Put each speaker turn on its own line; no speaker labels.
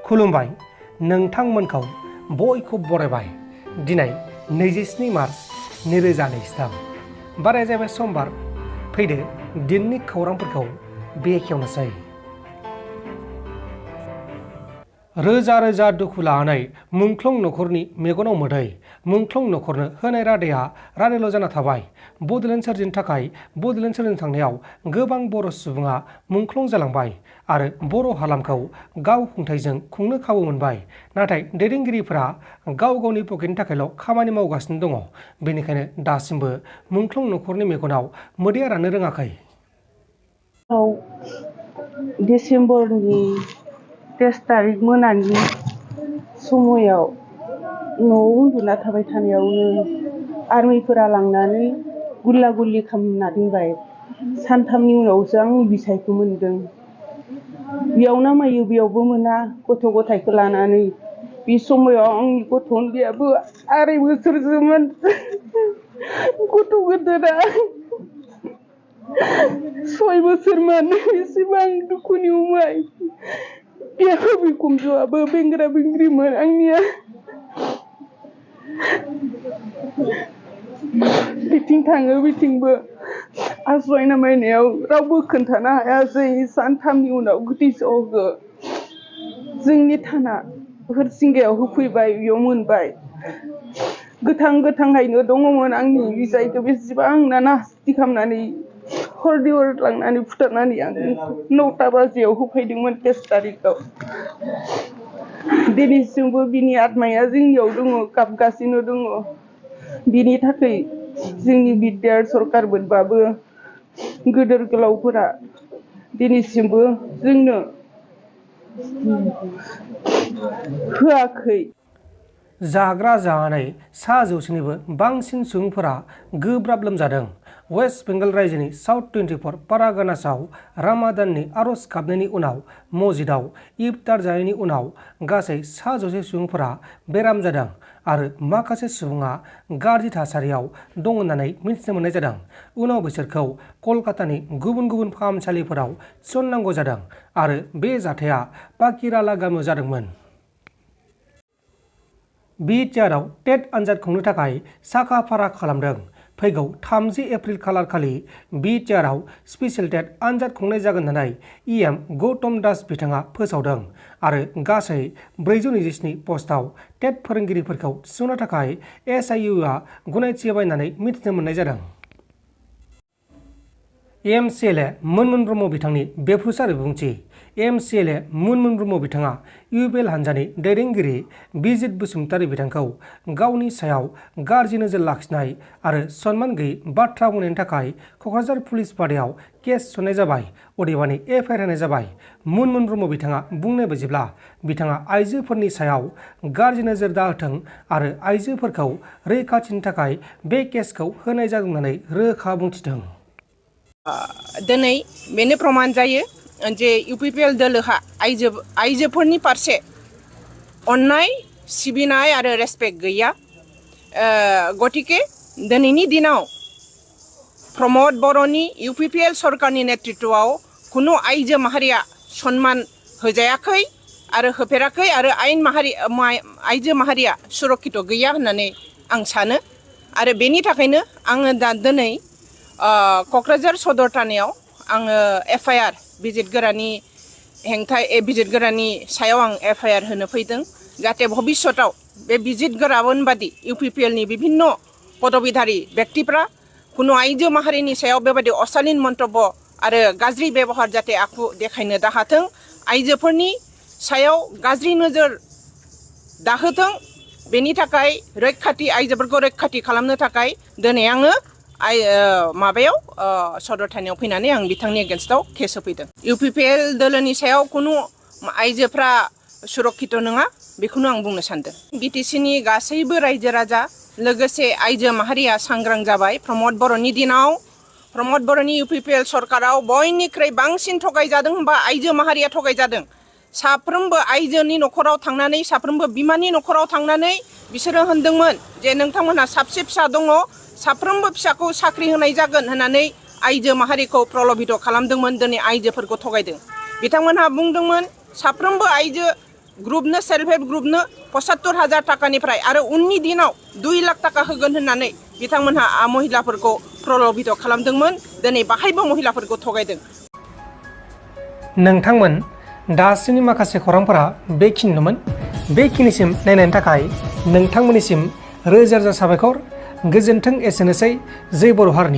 खुलुमबाय नोंथांमोनखौ बयखौबो बरायबाय दिनै 27 मार्च 2023 बाराया जाबाय समबार फैदो दिननि खौरांफोरखौ बेखेवनोसै रोजा रोजा दुखु लानानै मुंख्लं नखरनि मेगनाव मोदै मुंख्लं नखरनो होनाय रादाया रादायल' जाना थाबाय बड'लेण्ड सोरजिनो थाखाय बड'लेण्ड सोरजिनो थांनायाव गोबां बर' सुबुङा मुंख्लं जालांबाय आरो बर' हालामखौ गाव खुंथायजों खुंनो खाबु मोनबाय नाथाय दैदेनगिरिफोरा गाव गावनि पकेटनि थाखायल' खामानि मावगासिनो दङ बेनिखायनो दासिमबो मुंख्लं नखरनि मेगनाव मोदैया राननो रोङाखै
डिसेम्बरनि 23 तारिख मोनानि समायाव न'आव उन्दुना थाबाय थानायावनो आर्मिफोरा लांनानै गुल्ला गुल्लि खालामना दोनबाय सानथामनि उनावसो आंनि बिसायखौ मोनदों बेयाव नामायो बेयावबो मोना गथ' गथायखौ लानानै बे समायाव आंनि गथ' उन्दैयाबो 2.5 बोसोरसोमोन गथ' गोदोरा 6 बोसोरमोन बेसेबां दुखुनि उमाय बिहाव बिखुनजोआबो बेंग्रा बेंग्रिमोन आंनिया बिथिं थाङो बिथिंबो आश्रय नामायनायाव रावबो खोन्थानो हायासै सानथामनि उनाव गोथै सहखौ जोंनि थाना हरसिंगायाव होफैबाय बेयाव मोनबाय गोथांहायनो दङमोन आंनि बिसायखौ बेसेबां नास्ति खालामनानै हरदि हर लांनानै फुथारनानै आं 9 बाजियाव होफैदोंमोन 23 तारिखआव दिनैसिमबो बिनि आत्माया जोंनियाव दङ गाबगासिनो दङ बिनि थाखाय जोंनि बिटिआर सरकार मोनबाबो गोदोर गोलावफोरा दिनैसिमबो जोंनो होआखै
जाग्रा जानानै 100निबो बांसिन सुबुंफोरा गोब्राब लोमजादों वेस्ट बेंगल रायजोनि साउथ 24 पारागानासआव रामादाननि आरज गाबनायनि उनाव मस्जिदाव इफ्तार जानायनि उनाव गासै 100 सुबुंफोरा बेराम जादों आरो माखासे सुबुङा गाज्रि थासारियाव दं होननानै मिथिनो मोननाय जादों उनाव बिसोरखौ कलकातानि गुबुन गुबुन फाहामसालिफोराव थिसननांगौ जादों आरो बे जाथाया पाकिराला गामियाव जादोंमोन बिटिआरआव टेट आनजाद खुंनो थाखाय साखा फारा खालामदों फैगौ 30 एप्रिल खालार खालि बिटिआरआव स्पेसियेल टेट आनजाद खुंनाय जागोन होननानै इएम गौतम दास बिथाङा फोसावदों आरो गासै 427 पस्टआव टेट फोरोंगिरिफोरखौ थिसननो थाखाय एसआइइउआ गनायथि होबाय होननानै मिथिनो मोननाय जादों एमसिएलए मोनमोन ब्रह्म बिथांनि बेफ्रुसार बिबुंथि एमसिएलए मोनमोन ब्रह्म बिथाङा इउपिएल हानजानि दैदेनगिरि बिजित बसुमतारी बिथांखौ गावनि सायाव गाज्रि नोजोर लाखिनाय आरो सनमान गैयै बाथ्रा बुंनायनि थाखाय क'क्राझार पुलिस फादायाव केस थिसननाय जाबाय अदेबानि एफआइआर होनाय जाबाय मोनमोन ब्रह्म बिथाङा बुंनाय बायदिब्ला बिथाङा आइजोफोरनि सायाव गाज्रि नोजोर दाहोथों आरो आइजोफोरखौ रैखाथिनि थाखाय बे केसखौ होनाय जादों होननानै रोखा बुंथिदों
दिनै बेनो प्रमान जायो जे इउपिपिएल दोलोहा आइजोफोरनि फारसे अननाय सिबिनाय आरो रेसपेक्ट गैया गतिके दिनैनि दिनाव प्रमद बर'नि इउपिपिएल सरकारनि नेतृत्वआव कुनु आइजो माहारिया सन्मान होजायाखै आरो होफेराखै आरो आइजो माहारिया सुरक्षित गैया होननानै आं सानो आरो बेनि थाखायनो आङो दा दिनै क'क्राझार सदर थानायाव आङो एफआइआर बिजितगोरानि सायाव आं एफआइआर होनो फैदों जाहाथे भबिष्यताव बे बिजितगोरामोन बादि इउपिपिएलनि बिभिन्न पदबीधारी व्यक्तिफ्रा कुनु आइजो माहारिनि सायाव बेबायदि अशालीन मन्तब्य आरो गाज्रि बेबहार जाहाथे आखु देखायनो दाहाथों आइजोफोरनि सायाव गाज्रि नोजोर दाहोथों बेनि थाखाय आइजोफोरखौ रैखाथि खालामनो थाखाय दिनै आङो सदर थानायाव फैनानै आं बिथांनि एगेन्स्टआव केस होफैदों इउपिपिएल दोलोनि सायाव कुनु आइजोफ्रा सुरक्षित नङा बेखौनो आं बुंनो सानदों बिटिसिनि गासैबो रायजो राजा लोगोसे आइजो माहारिया सांग्रां जाबाय प्रमद बर'नि दिनाव प्रमद बर'नि इउपिपिएल सरकाराव बयनिख्रुइ बांसिन थगायजादों होनबा आइजो माहारिया थगायजादों साफ्रोमबो आइजोनि न'खराव थांनानै साफ्रोमबो बिमानि न'खराव थांनानै बिसोरो होनदोंमोन जे नोंथांमोनहा साबसे फिसा दङ साफ्रोमबो फिसाखौ साख्रि होनाय जागोन होननानै आइजो माहारिखौ प्रलबित खालामदोंमोन दिनै आइजोफोरखौ थगायदों बिथांमोनहा बुंदोंमोन साफ्रोमबो आइजो ग्रुपनो सेल्फ हेल्प ग्रुपनो 75,000 टाकानिफ्राय आरो उननि दिनाव 2 लाख टाका होगोन होननानै बिथांमोनहा महिलाफोरखौ प्रल'भित खालामदोंमोन। दिनै बाहायबो महिलाफोरखौ थगायदों।
नोंथांमोन दासिमनि माखासे खौरांफोरा बेखिनिनोमोन। बेखिनिसिम नायनायनि थाखाय नोंथांमोननिसिम रोजा रोजा साबायखर। गोजोन्थों। एसेनोसै। जै बर' हारिनि।